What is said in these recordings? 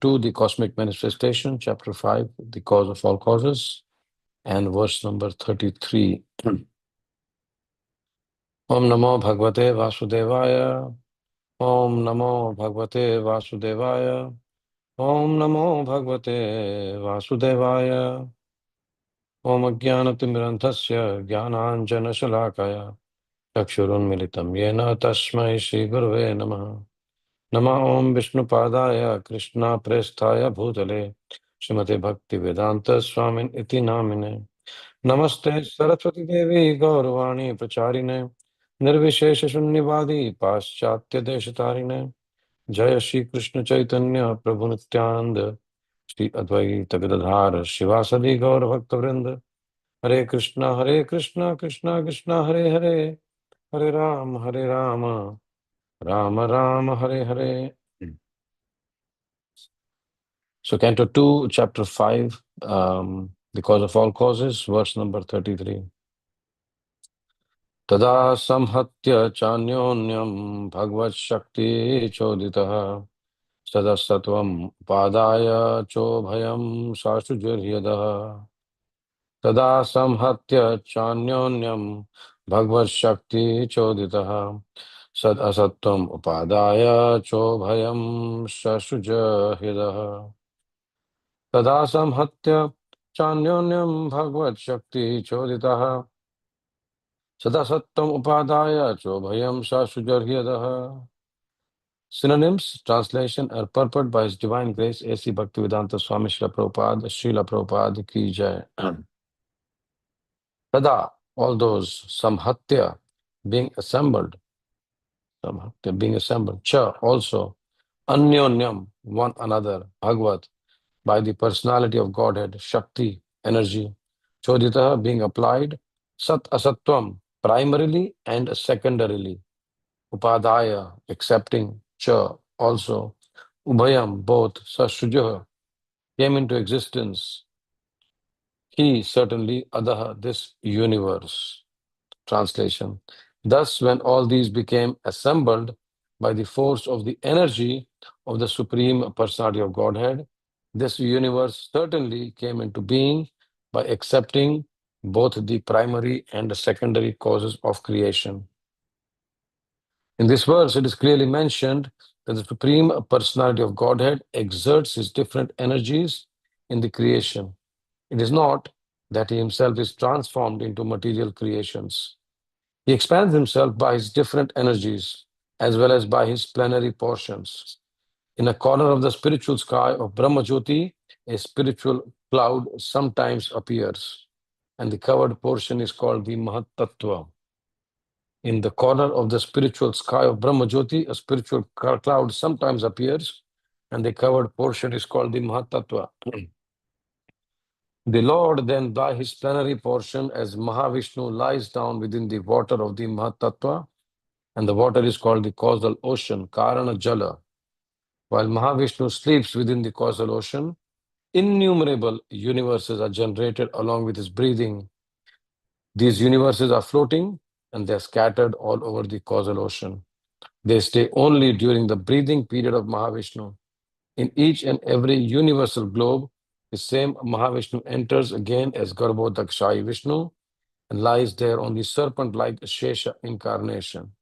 2, the cosmic manifestation, chapter 5, the cause of all causes, and verse number 33. Om Namo Bhagavate Vasudevaya. Om Namo Bhagavate Vasudevaya. Om Namo Bhagavate Vasudevaya. Om Ajnanatimirandhasya Jnananjana Shalakaya Chakshurunmilitam Yena Tasmai Shri Gurave Namaha. Nama Om Vishnupadaya Krishna Presthaya Bhutale Srimate Bhakti Vedanta Swamin Iti Namine. Namaste Saraswati Devi Gauravani Pracharine Nirvishesha Shunyavadi Paschatya Deshatarine. Jaya Shri Krishna Chaitanya Prabhu Nityananda Shri Advaita Gadadhara Shivasadi Gaur Bhakta Vrinda. Hare Krishna Krishna Krishna Hare Hare. Hare Rama Rama Rama Hare Hare. So Canto 2, chapter 5, the cause of all causes, verse number 33. Tada samhatya chanyonyam bhagavad shakti choditaha sadasatvam padaya chobhayam sasujurhyadaha. Tada samhatya chanyonyam bhagavad shakti choditaha sadasatvam upadaya chobhayam sasujurhyadaha. Tada samhatya chanyonyam bhagavad shakti choditaha sadasattam upadaya chobhayam sasujarhyadaha. Synonyms, translation, are purported by His Divine Grace A.C. Bhaktivedanta Swami Srila Prabhupada, Srila Prabhupada ki jai. Tada, all those, samhatya, being assembled, cha, also, anyonyam, one another, bhagavad, by the personality of Godhead, Shakti, energy, chodita, being applied, sat asatvam, primarily and secondarily, upadaya, accepting, cha, also, ubhayam, both, sashujaha, came into existence, he, certainly, adaha, this universe. Translation. Thus, when all these became assembled by the force of the energy of the Supreme Personality of Godhead, this universe certainly came into being by accepting both the primary and the secondary causes of creation. In this verse, it is clearly mentioned that the Supreme Personality of Godhead exerts his different energies in the creation. It is not that he himself is transformed into material creations. He expands himself by his different energies as well as by his plenary portions. In a corner of the spiritual sky of Brahmajyoti, a spiritual cloud sometimes appears, and the covered portion is called the Mahatattva. In the corner of the spiritual sky of Brahmajyoti, a spiritual cloud sometimes appears, and the covered portion is called the Mahatattva. The Lord then, by his plenary portion, as Mahavishnu, lies down within the water of the Mahatattva, and the water is called the causal ocean, Karana Jala. While Mahavishnu sleeps within the causal ocean, innumerable universes are generated along with his breathing. These universes are floating and they are scattered all over the causal ocean. They stay only during the breathing period of Mahavishnu. In each and every universal globe, the same Mahavishnu enters again as Garbhodakshayi Vishnu and lies there on the serpent-like Shesha incarnation.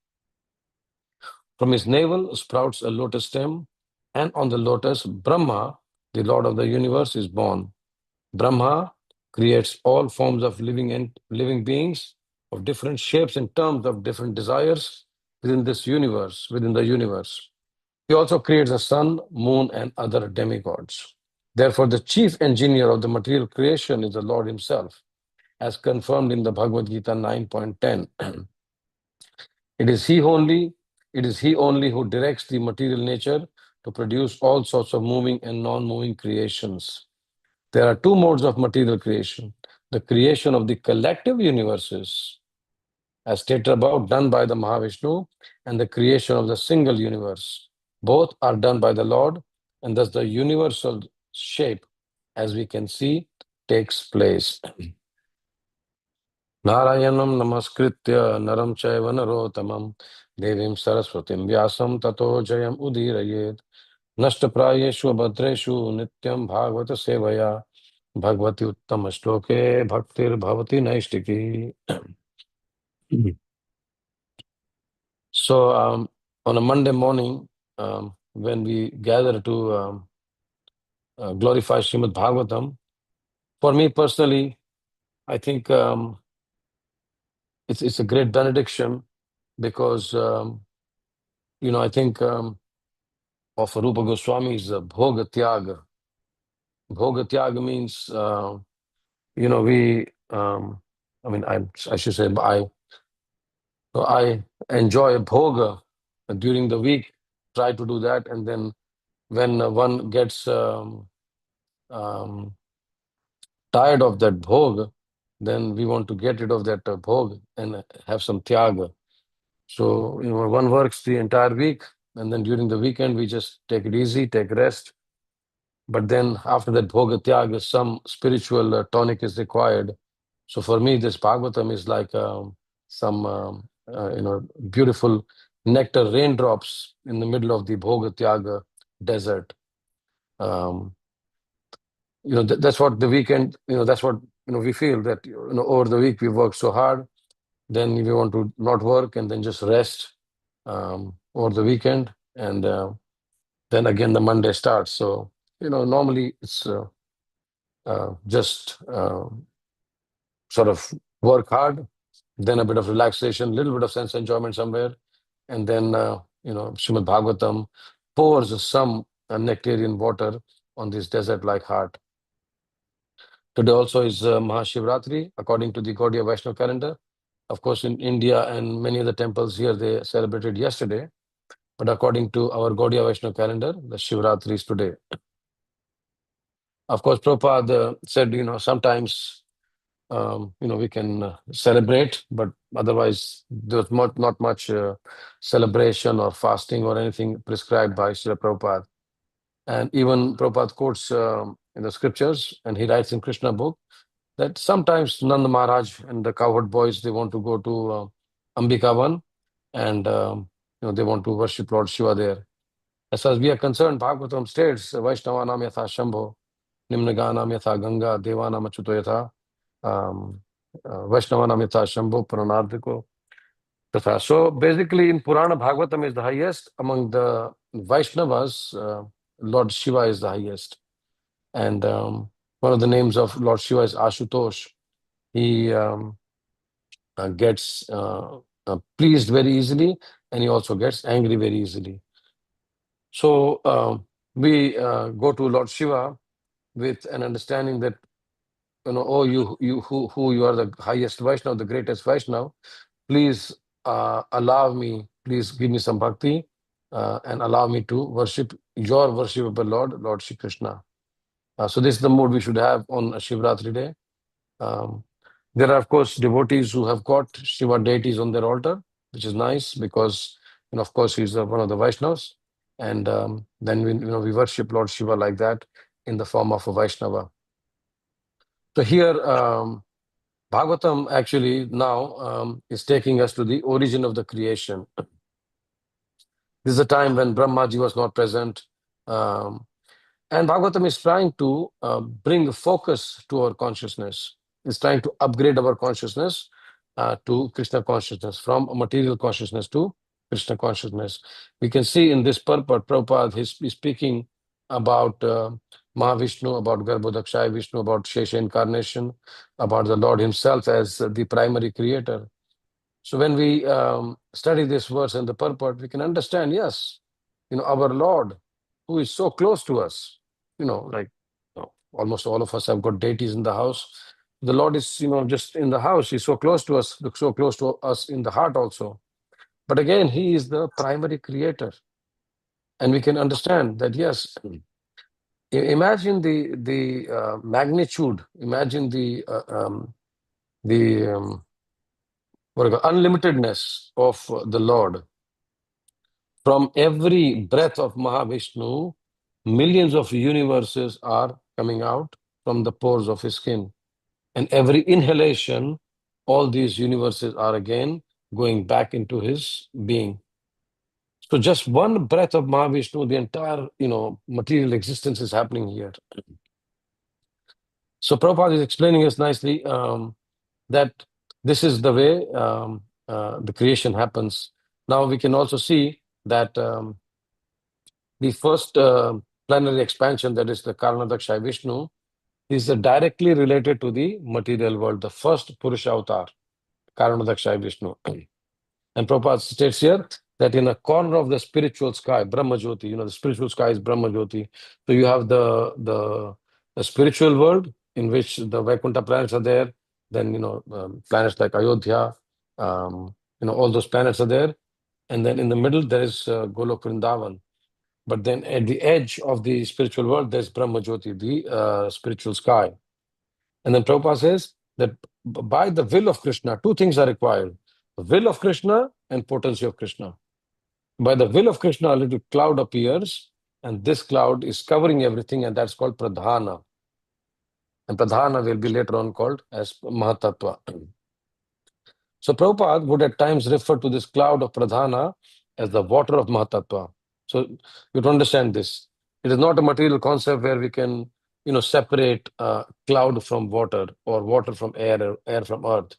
From his navel sprouts a lotus stem, and on the lotus, Brahma, the Lord of the universe, is born. Brahma creates all forms of living beings of different shapes in terms of different desires within the universe. He also creates the sun, moon, and other demigods. Therefore, the chief engineer of the material creation is the Lord himself, as confirmed in the Bhagavad Gita 9.10. It is he only who directs the material nature to produce all sorts of moving and non-moving creations. There are two modes of material creation: the creation of the collective universes, as stated above, done by the Mahavishnu, and the creation of the single universe. Both are done by the Lord, and thus the universal shape, as we can see, takes place. Narayanam namaskritya naram chaiva narottamam devim saraswatim vyasam tato jayam udirayet Nashtaprayeshu abhadreshu nityam bhagavata sevaya bhagavati uttama shloke bhaktir bhavati naishtiki. So on a Monday morning, when we gather to glorify Srimad Bhagavatam, for me personally, I think it's a great benediction because I think of Rupa Goswami's Bhoga Tyaga. Bhoga Tyaga means we I should say I enjoy bhoga during the week, try to do that, and then when one gets um, tired of that bhog, then we want to get rid of that bhog and have some tyaga. So one works the entire week, and then during the weekend we just take it easy, take rest. But then after that bhoga tyaga, some spiritual tonic is required. So for me, this Bhagavatam is like some beautiful nectar raindrops in the middle of the bhoga tyaga desert. Um, that's what the weekend, that's what we feel, that over the week we work so hard, then we want to not work and then just rest over the weekend, and then again the Monday starts. So normally it's just sort of work hard, then a bit of relaxation, little bit of sense enjoyment somewhere, and then Srimad Bhagavatam pours some nectarian water on this desert-like heart. Today also is Mahashivratri, according to the Gaudiya Vaishnava calendar. Of course, in India and many other temples here, they celebrated yesterday. But according to our Gaudiya Vaishnava calendar, the Shivratri is today. Of course, Prabhupada said, sometimes, we can celebrate, but otherwise there's not much celebration or fasting or anything prescribed by Srila Prabhupada. And even Prabhupada quotes in the scriptures, and he writes in Krishna book, that sometimes Nanda Maharaj and the cowherd boys, they want to go to Ambikavan, and they want to worship Lord Shiva there. As far as we are concerned, Bhagavatam states, Vaishnavanam yatha Shambho, Nimnaganam yatha Ganga, Devanam achuto yatha, Vaishnavanam yatha Shambho, Pranardiko tatha. So basically in Purana, Bhagavatam is the highest. Among the Vaishnavas, Lord Shiva is the highest. And one of the names of Lord Shiva is Ashutosh. He gets pleased very easily, and he also gets angry very easily. So we go to Lord Shiva with an understanding that, oh, you who you are the highest Vaishnava, the greatest Vaishnava, please allow me, please give me some bhakti and allow me to worship your worshipable Lord Shri Krishna. So this is the mood we should have on Shivratri day. There are, of course, devotees who have got Shiva deities on their altar, which is nice because, of course, he's one of the Vaishnavas. And then we worship Lord Shiva like that in the form of a Vaishnava. So here, Bhagavatam actually now is taking us to the origin of the creation. This is a time when Brahmaji was not present. And Bhagavatam is trying to bring focus to our consciousness. It's trying to upgrade our consciousness to Krishna consciousness, from material consciousness to Krishna consciousness. We can see in this purport, Prabhupada is speaking about Mahavishnu, about Garbhodakshaya Vishnu, about Shesha incarnation, about the Lord himself as the primary creator. So when we study this verse and the purport, we can understand, yes, our Lord, who is so close to us, like almost all of us have got deities in the house. The Lord is, just in the house. He's so close to us in the heart also. But again, he is the primary creator. And we can understand that, yes, imagine the magnitude, imagine the unlimitedness of the Lord. From every breath of Mahavishnu, millions of universes are coming out from the pores of his skin. And every inhalation, all these universes are again going back into his being. So just one breath of Mahavishnu, the entire, material existence is happening here. So Prabhupada is explaining us nicely that this is the way the creation happens. Now we can also see that the first plenary expansion, that is the Karanadaksha Vishnu, is directly related to the material world, the first Purusha avatar, Karanadaksha Vishnu. And Prabhupada states here that in a corner of the spiritual sky, Brahma Jyoti, the spiritual sky is Brahma Jyoti. So you have the spiritual world in which the Vaikuntha planets are there. Then, planets like Ayodhya, all those planets are there. And then in the middle, there is Golok Vrindavan. But then at the edge of the spiritual world, there's Brahma Jyoti, the spiritual sky. And then Prabhupada says that by the will of Krishna, two things are required: the will of Krishna and potency of Krishna. By the will of Krishna, a little cloud appears, and this cloud is covering everything, and that's called Pradhana. And Pradhana will be later on called as Mahatattva. So Prabhupada would at times refer to this cloud of Pradhana as the water of Mahatattva. So you have to understand this. It is not a material concept where we can, separate cloud from water or water from air or air from earth.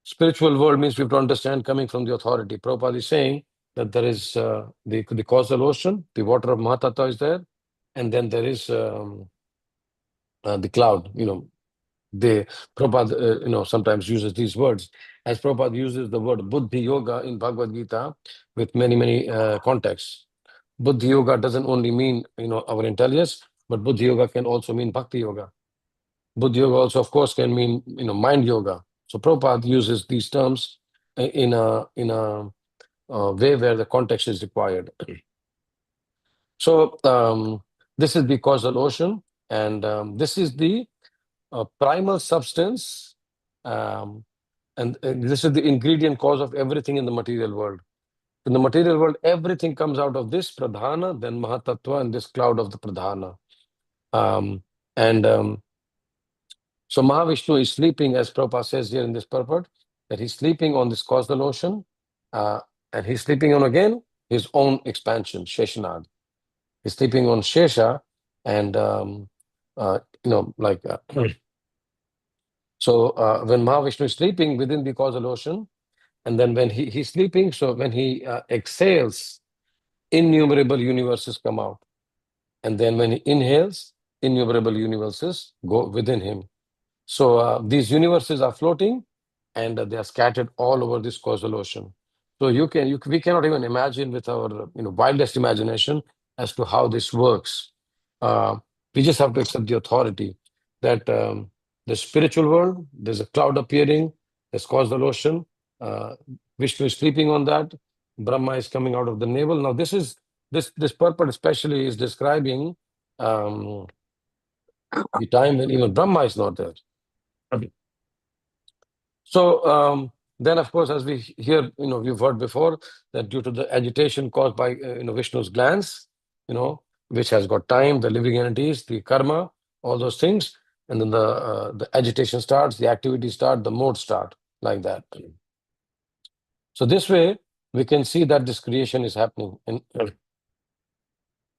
Spiritual world means we have to understand coming from the authority. Prabhupada is saying that there is the causal ocean, the water of Mahatattva is there, and then there is the cloud. The Prabhupada, sometimes uses these words. As Prabhupada uses the word Buddhi Yoga in Bhagavad Gita with many, many contexts. Buddhi Yoga doesn't only mean, our intelligence, but Buddhi Yoga can also mean Bhakti Yoga. Buddhi Yoga also, of course, can mean, mind yoga. So Prabhupada uses these terms in a way where the context is required. So this is the causal ocean, and this is the primal substance, and this is the ingredient cause of everything in the material world. In the material world, everything comes out of this Pradhana, then Mahatattva, and this cloud of the Pradhana. So Mahavishnu is sleeping, as Prabhupada says here in this purport, that he's sleeping on this causal ocean, and he's sleeping on again his own expansion, Sheshanag. He's sleeping on Shesha, and so when Mahavishnu is sleeping within the causal ocean, and then when he's sleeping, so when he exhales, innumerable universes come out. And then when he inhales, innumerable universes go within him. So these universes are floating, and they are scattered all over this causal ocean. So we cannot even imagine with our wildest imagination as to how this works. We just have to accept the authority that the spiritual world, there's a cloud appearing, there's causal ocean. Vishnu is sleeping on that. Brahma is coming out of the navel. Now this purport especially is describing the time when even Brahma is not there. So then, of course, as we hear, we've heard before that due to the agitation caused by Vishnu's glands, which has got time, the living entities, the karma, all those things, and then the agitation starts, the activity starts, the mode start, like that. So this way, we can see that this creation is happening.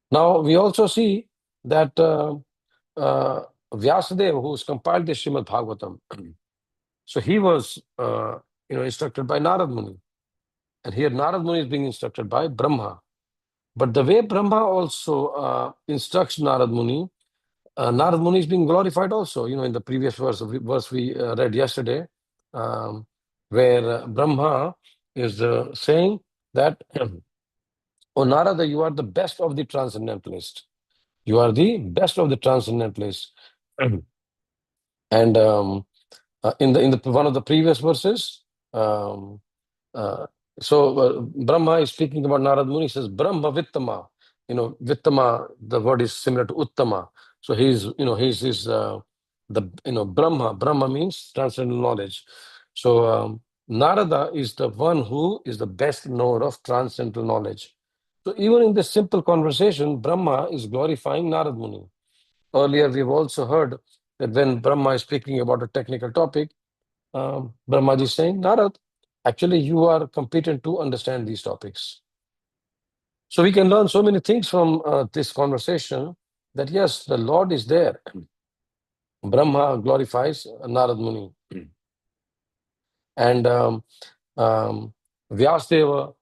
Now we also see that Vyasadeva, who's compiled the Srimad Bhagavatam, so he was, instructed by Narad Muni. And here Narad Muni is being instructed by Brahma. But the way Brahma also instructs Narad Muni is being glorified also, in the previous verse we read yesterday, where Brahma is saying that, "O Narada, you are the best of the transcendentalists. You are the best of the transcendentalists." And in the one of the previous verses, Brahma is speaking about Narad Muni. He says Brahma Vittama. Vittama, the word is similar to Uttama. So he's Brahma. Brahma means transcendental knowledge. So Narada is the one who is the best knower of transcendental knowledge. So even in this simple conversation, Brahma is glorifying Narad Muni. Earlier, we've also heard that when Brahma is speaking about a technical topic, Brahmaji is saying, Narad, actually, you are competent to understand these topics. So we can learn so many things from this conversation, that yes, the Lord is there. Brahma glorifies Narad Muni. And Vyasdeva,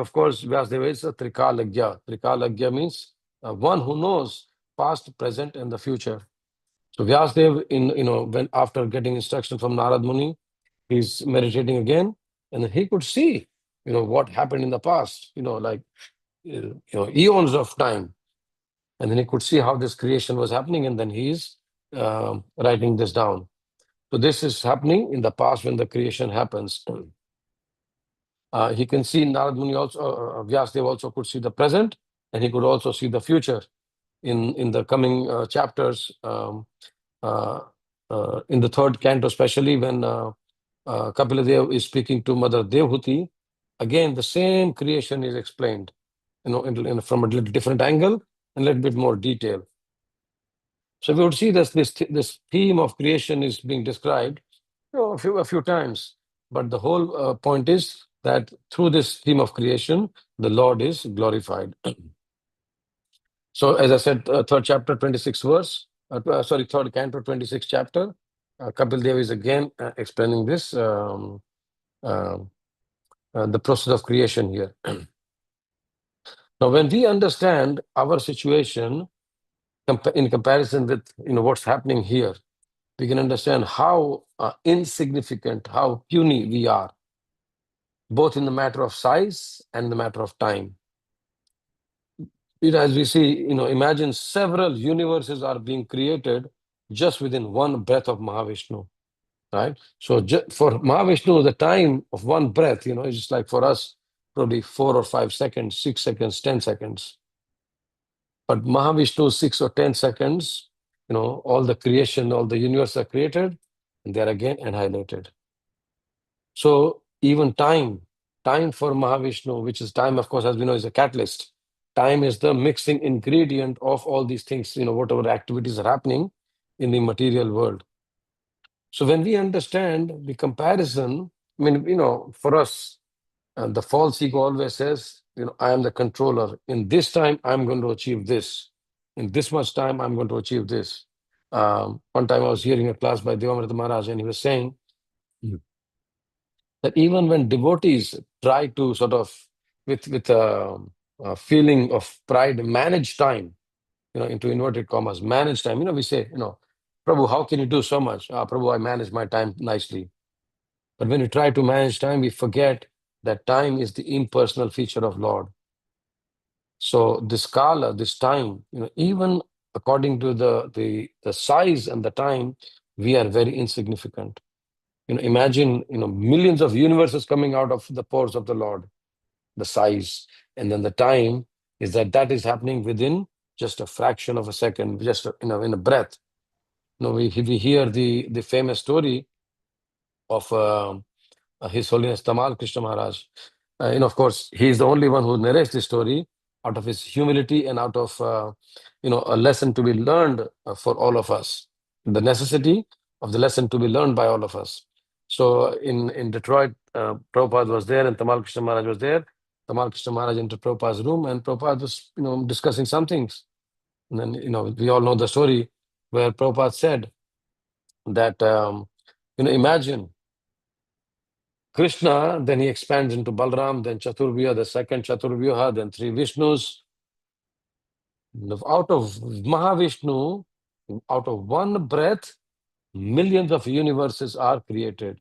of course, Vyasdeva is a Trikalagya. Trikalagya means one who knows past, present, and the future. So Vyasdev, when after getting instruction from Narad Muni, he's meditating again, and then he could see, what happened in the past, like, eons of time. And then he could see how this creation was happening, and then he's writing this down. So this is happening in the past when the creation happens. He can see Narad Muni also, Vyasdev also could see the present, and he could also see the future in the coming chapters. In the third canto, especially when Kapiladev is speaking to Mother Devhuti, again the same creation is explained, from a little different angle and a little bit more detail. So we would see this theme of creation is being described, a few times, but the whole point is that through this theme of creation, the Lord is glorified. So, as I said, third chapter, 26th verse. Third canto, 26th chapter. Kapil Dev is again explaining this, the process of creation here. Now, when we understand our situation in comparison with what's happening here, we can understand how insignificant, how puny we are, both in the matter of size and the matter of time. As we see, imagine several universes are being created just within one breath of Mahavishnu, right? So for Mahavishnu, the time of one breath, is just like for us, probably 4 or 5 seconds, 6 seconds, 10 seconds. But Mahavishnu, 6 or 10 seconds, all the creation, all the universe are created, and they are again annihilated. So even time for Mahavishnu, which is time, of course, as we know, is a catalyst. Time is the mixing ingredient of all these things, whatever activities are happening in the material world. So when we understand the comparison, for us, the false ego always says, I am the controller. In this time, I'm going to achieve this. In this much time, I'm going to achieve this. One time I was hearing a class by Devamrita Maharaj, and he was saying that even when devotees try to sort of, with a feeling of pride, manage time, into inverted commas, manage time. We say, Prabhu, how can you do so much? Prabhu, I manage my time nicely. But when we try to manage time, we forget that time is the impersonal feature of Lord. So this kala, this time, even according to the size and the time, we are very insignificant. Imagine, millions of universes coming out of the pores of the Lord, the size, and then the time is that is happening within just a fraction of a second, just in a breath. We hear the famous story of His Holiness Tamal Krishna Maharaj. Of course, he is the only one who narrates this story out of his humility and out of a lesson to be learned for all of us. The necessity of the lesson to be learned by all of us. So in Detroit, Prabhupada was there and Tamal Krishna Maharaj was there. Tamal Krishna Maharaj entered Prabhupada's room, and Prabhupada was discussing some things. And then we all know the story where Prabhupada said that imagine Krishna, then he expands into Balram, then Chaturvyuha, the second Chaturvyuha, then 3 Vishnus. Out of Mahavishnu, out of one breath, millions of universes are created.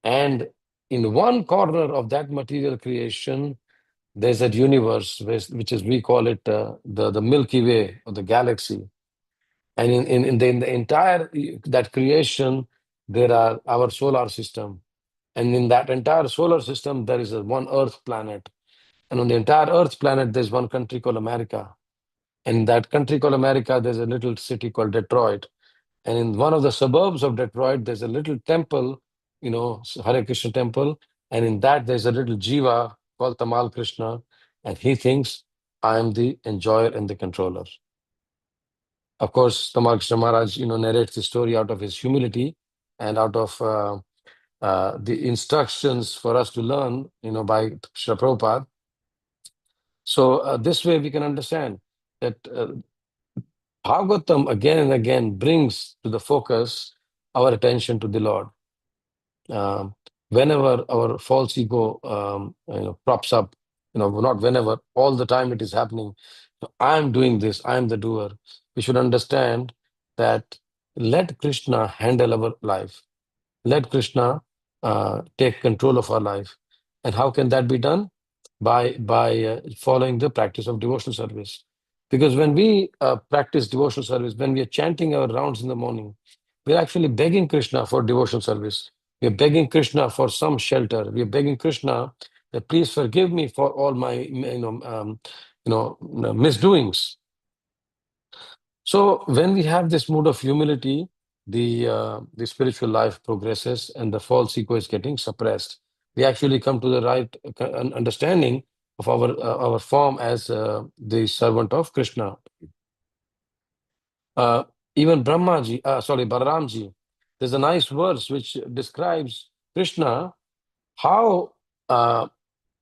And in one corner of that material creation, there's a universe, which is, we call it the Milky Way or the galaxy. And in the entire, that creation, there are our solar system. And in that entire solar system, there is one Earth planet. And on the entire Earth planet, there's one country called America. And in that country called America, there's a little city called Detroit. And in one of the suburbs of Detroit, there's a little temple, Harekrishnatemple. And in that, there's a little jiva called Tamal Krishna. And he thinks, I am the enjoyer and the controller. Of course, Tamal Krishna Maharaj, narrates the story out of his humility and out of the instructions for us to learn, by Srila Prabhupada. So this way we can understand that Bhagavatam again and again brings to the focus our attention to the Lord. Um, Whenever our false ego props up, not whenever, all the time it is happening. So I'm doing this, I'm the doer. We should understand that let Krishna handle our life. Let Krishna take control of our life. And how can that be done? By following the practice of devotional service. Because when we practice devotional service, when we are chanting our rounds in the morning, we're actually begging Krishna for devotional service. We're begging Krishna for some shelter. We're begging Krishna that please forgive me for all my misdoings. So when we have this mood of humility, the spiritual life progresses and the false ego is getting suppressed. We actually come to the right understanding of our form as the servant of Krishna. Uh, Even Balaramji, there's a nice verse which describes Krishna, how,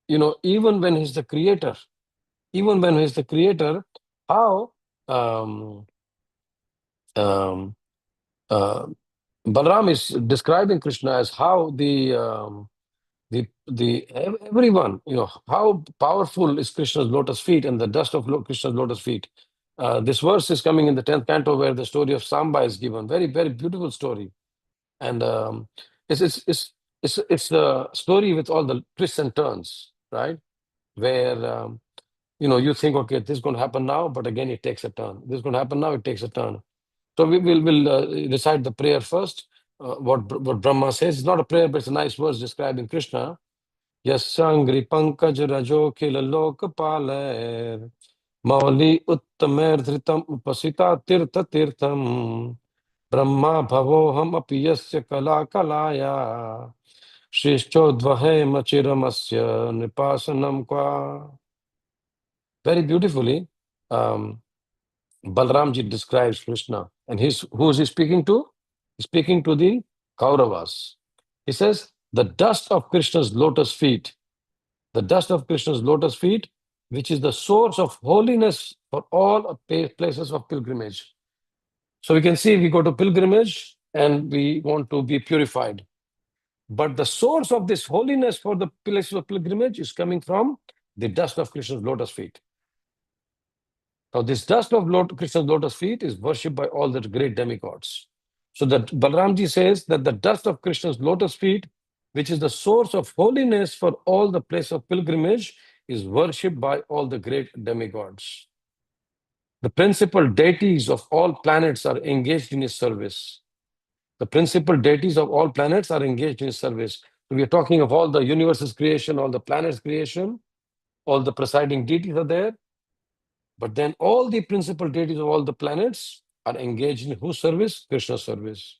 even when he's the creator, how um, um, uh, Balaram is describing Krishna as how everyone, how powerful is Krishna's lotus feet and the dust of Krishna's lotus feet. This verse is coming in the 10th canto where the story of Samba is given. Very, very beautiful story. And it's, it's, it's, it's the story with all the twists and turns, right? Where, you think, okay, this is going to happen now, but again, it takes a turn. This is going to happen now, it takes a turn. So we'll recite the prayer first. What Brahma says. It's not a prayer, but it's a nice verse describing Krishna. Yasangri pankaj rajo khila lokpaler mauli uttamer dhritam upasita tirtha tirtham Brahma bhavoham api yasya kala kalaya Shrishchodvahe machiramasya nipasanam kwa. Very beautifully, um, Balramji describes Krishna. And who is he speaking to? He's speaking to the Kauravas. He says, the dust of Krishna's lotus feet, which is the source of holiness for all places of pilgrimage. So we can see we go to pilgrimage and we want to be purified. But the source of this holiness for the places of pilgrimage is coming from the dust of Krishna's lotus feet. Now, this dust of Krishna's lotus feet is worshipped by all the great demigods. So that Balramji says that the dust of Krishna's lotus feet, which is the source of holiness for all the place of pilgrimage, is worshipped by all the great demigods. The principal deities of all planets are engaged in his service. The principal deities of all planets are engaged in his service. So we are talking of all the universe's creation, all the planets' creation, all the presiding deities are there. But then all the principal deities of all the planets are engaged in whose service? Krishna's service.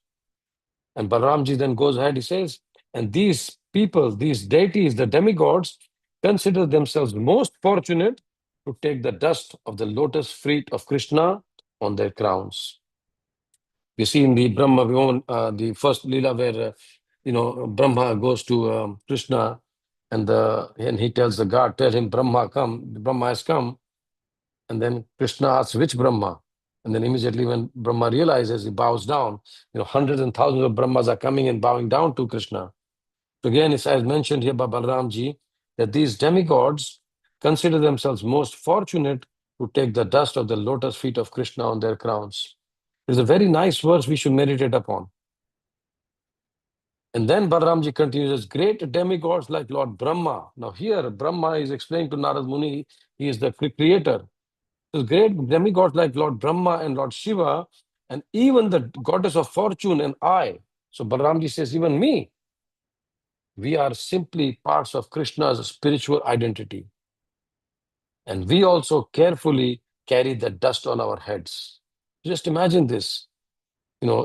And Balaramji then goes ahead, he says, and these people, these deities, the demigods, consider themselves most fortunate to take the dust of the lotus feet of Krishna on their crowns. We see in the Brahma Viman, the first Lila where, Brahma goes to Krishna and he tells the god, tell him Brahma has come. And then Krishna asks, which Brahma? And then immediately when Brahma realizes, he bows down. Hundreds and thousands of Brahmas are coming and bowing down to Krishna. So again, it's as mentioned here by Balaramji, that these demigods consider themselves most fortunate to take the dust of the lotus feet of Krishna on their crowns. It's a very nice verse we should meditate upon. And then Balaramji continues, great demigods like Lord Brahma. Now here, Brahma is explaining to Narad Muni, he is the creator. So great demigods like Lord Brahma and Lord Shiva, and even the goddess of fortune and I. So Balaramji says, even me, we are simply parts of Krishna's spiritual identity. And we also carefully carry the dust on our heads. Just imagine this.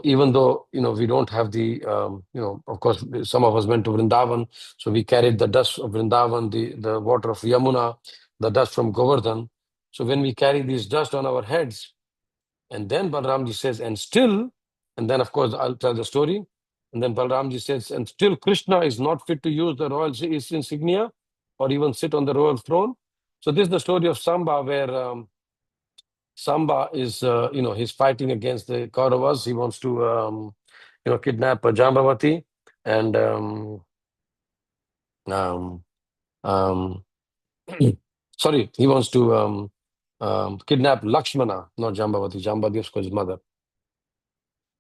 Even though, we don't have the, of course, some of us went to Vrindavan, so we carried the dust of Vrindavan, the water of Yamuna, the dust from Govardhan. So when we carry these dust on our heads, and then Balramji says, and then of course I'll tell the story, and then Balramji says, and still Krishna is not fit to use the royal insignia or even sit on the royal throne. So this is the story of Samba, where Samba is, he's fighting against the Kauravas. He wants to, kidnap Jambavati, and um, um, sorry, he wants to kidnap Lakshmana, not Jambavati. Jambavati is his mother.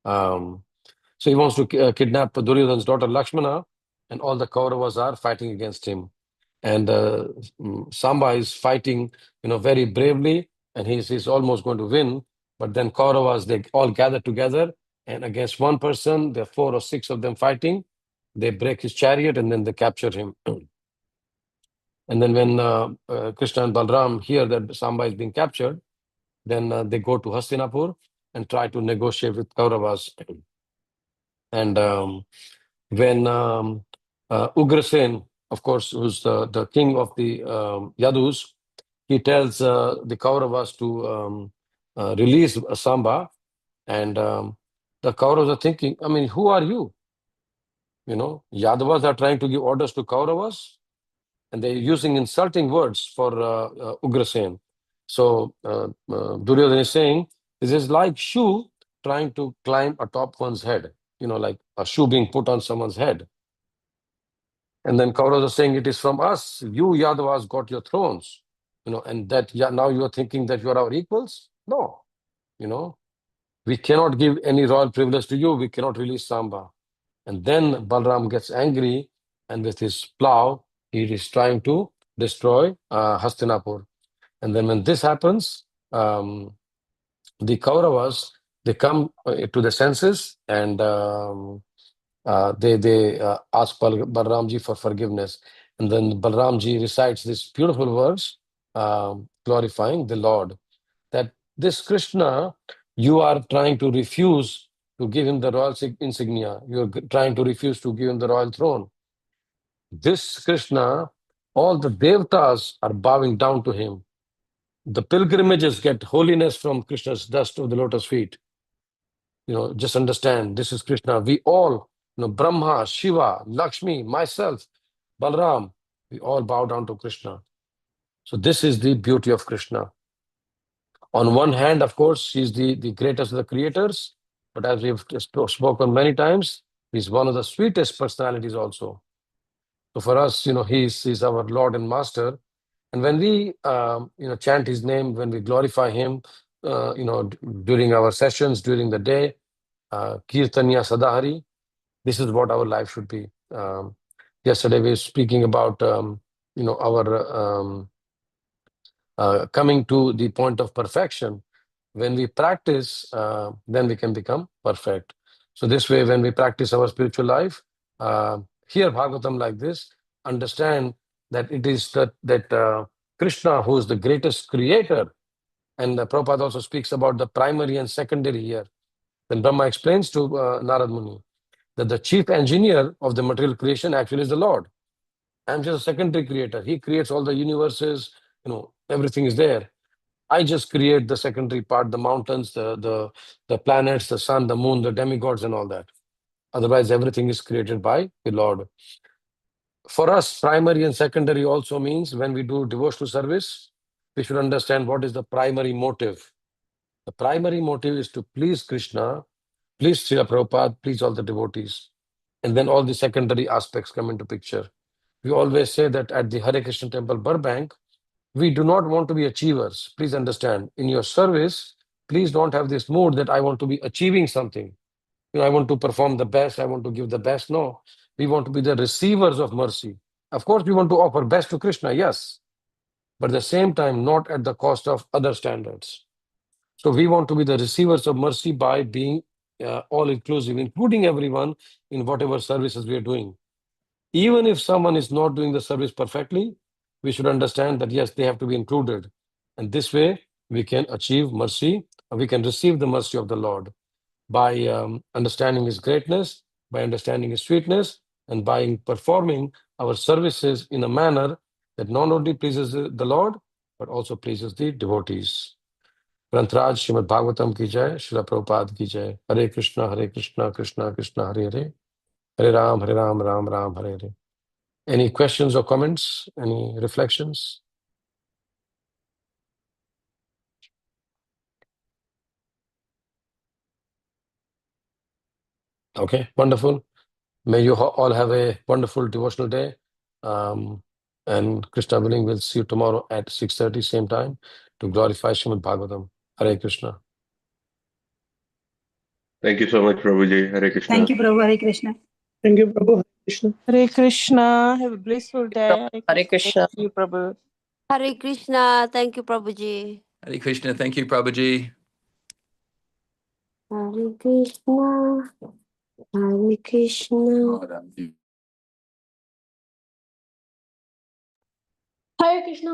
So he wants to kidnap Duryodhana's daughter Lakshmana, and all the Kauravas are fighting against him. And Samba is fighting, very bravely, and he's almost going to win. But then Kauravas, they all gather together, and against one person, there are 4 or 6 of them fighting. They break his chariot, and then they capture him. And then when Krishna and Balram hear that Samba is being captured, then they go to Hastinapur and try to negotiate with Kauravas. And when Ugrasen, of course, who's the king of the Yadus, he tells the Kauravas to release Samba. And the Kauravas are thinking, I mean, who are you? Yadavas are trying to give orders to Kauravas, and they're using insulting words for Ugrasen. So Duryodhana is saying, this is like shoe trying to climb atop one's head, like a shoe being put on someone's head. And then Kauravas are saying, it is from us. You Yadavas got your thrones, and that now you are thinking that you are our equals? No, we cannot give any royal privilege to you. We cannot release Samba. And then Balram gets angry, and with his plow, he is trying to destroy Hastinapur. And then when this happens, the Kauravas, they come to the senses, and they ask Balramji for forgiveness. And then Balramji recites this beautiful verse, glorifying the Lord, that this Krishna, you are trying to refuse to give him the royal insignia. You are trying to refuse to give him the royal throne. This Krishna, all the devtas are bowing down to him. The pilgrimages get holiness from Krishna's dust of the lotus feet. Just understand, this is Krishna. We all, Brahma, Shiva, Lakshmi, myself, Balram, we all bow down to Krishna. So this is the beauty of Krishna. On one hand, of course, he's the greatest of the creators, but as we've spoken many times, he's one of the sweetest personalities also. So for us, he's our Lord and Master. And when we, chant his name, when we glorify him, during our sessions, during the day, Kirtanya Sadahari, this is what our life should be. Yesterday we were speaking about, our coming to the point of perfection. When we practice, then we can become perfect. So this way, when we practice our spiritual life, hear Bhagavatam like this, understand that it is that Krishna, who is the greatest creator, and Prabhupada also speaks about the primary and secondary here. Then Brahma explains to Narad Muni that the chief engineer of the material creation actually is the Lord. I'm just a secondary creator. He creates all the universes, everything is there. I just create the secondary part, the mountains, the planets, the sun, the moon, the demigods, and all that. Otherwise, everything is created by the Lord. For us, primary and secondary also means when we do devotional service, we should understand what is the primary motive. The primary motive is to please Krishna, please Srila Prabhupada, please all the devotees. And then all the secondary aspects come into picture. We always say that at the Harekrishnatemple Burbank, we do not want to be achievers. Please understand, in your service, please don't have this mood that I want to be achieving something. I want to perform the best, I want to give the best. No, we want to be the receivers of mercy. Of course, we want to offer best to Krishna, yes, but at the same time, not at the cost of other standards. So we want to be the receivers of mercy by being all-inclusive, including everyone in whatever services we are doing. Even if someone is not doing the service perfectly, we should understand that, yes, they have to be included. And this way, we can achieve mercy, we can receive the mercy of the Lord by understanding his greatness, by understanding his sweetness, and by performing our services in a manner that not only pleases the Lord, but also pleases the devotees. Grantraj Srimad Bhagavatam ki jai, Srila Prabhupada ki jai. Hare Krishna, Krishna Krishna, Hare Hare. Hare Ram, Ram Ram, Hare Hare. Any questions or comments? Any reflections? Okay, wonderful. May you all have a wonderful devotional day. And Krishna willing, we'll see you tomorrow at 6:30, same time, to glorify Srimad Bhagavatam. Hare Krishna. Thank you so much, Prabhuji. Hare Krishna. Thank you, Prabhu. Hare Krishna. Thank you, Prabhu. Hare Krishna. Hare Krishna. Have a blissful day. Hare Krishna. Thank you, Prabhu. Hare Krishna. Thank you, Prabhuji. Hare Krishna. Thank you, Prabhuji. Hare Krishna. Hare Krishna. Hare Krishna.